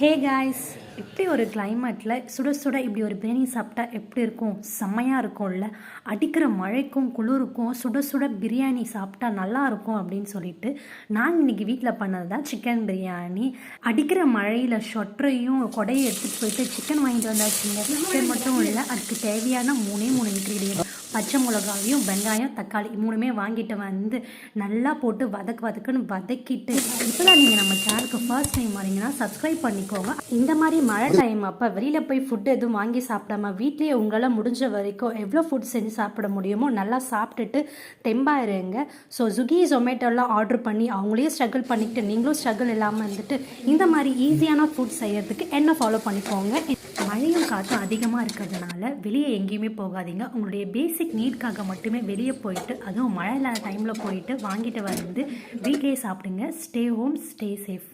Hey guys, இப்படி ஒரு கிளைமேட்டில் சுட சுட இப்படி ஒரு பிரியாணி சாப்பிட்டா எப்படி இருக்கும்? செம்மையாக இருக்கும்ல. அடிக்கிற மழைக்கும் குளிருக்கும் சுட சுட பிரியாணி சாப்பிட்டா நல்லா இருக்கும் அப்படின்னு சொல்லிட்டு நான் இன்னைக்கு வீட்டில் பண்ணது தான் சிக்கன் பிரியாணி. அடிக்கிற மழையில் ஷொட்டரையும் கொடையை எடுத்துகிட்டு போயிட்டு சிக்கன் வாங்கிட்டு வந்தாச்சுங்க. சிக்கன் மட்டும் இல்லை, அதுக்கு தேவையான மூணு இன்க்ரீடியன்ட் பச்சை மிளகாயும் வெங்காயம் தக்காளி மூணுமே வாங்கிட்டு வந்து நல்லா போட்டு வதக்குன்னு வதக்கிட்டு, இப்போதான் நீங்கள் நம்ம சேனலுக்கு ஃபர்ஸ்ட் டைம் வரீங்கன்னா சப்ஸ்கிரைப் பண்ணிக்கோங்க. இந்த மாதிரி மழை டைம் அப்போ வெளியில் போய் ஃபுட்டு எதுவும் வாங்கி சாப்பிடாம வீட்லேயே உங்களால் முடிஞ்ச வரைக்கும் எவ்வளோ ஃபுட் செஞ்சு சாப்பிட முடியுமோ நல்லா சாப்பிட்டுட்டு தெம்பாயிருங்க. ஸோ ஸ்விக்கி ஜொமேட்டோலாம் ஆர்டர் பண்ணி அவங்களையும் ஸ்ட்ரகிள் பண்ணிக்கிட்டு நீங்களும் ஸ்ட்ரகிள் இல்லாமல் இருந்துட்டு இந்த மாதிரி ஈஸியான ஃபுட் செய்யறதுக்கு என்ன ஃபாலோ பண்ணிக்கோங்க. மழையும் காற்றும் அதிகமாக இருக்கிறதுனால வெளியே எங்கேயுமே போகாதீங்க. உங்களுடைய பேசிக் நீட்காக மட்டுமே வெளியே போயிட்டு, அதுவும் மழை இல்லாத டைமில் போயிட்டு வாங்கிட்டு வந்து வீட்லேயே சாப்பிடுங்க. Stay home, stay safe.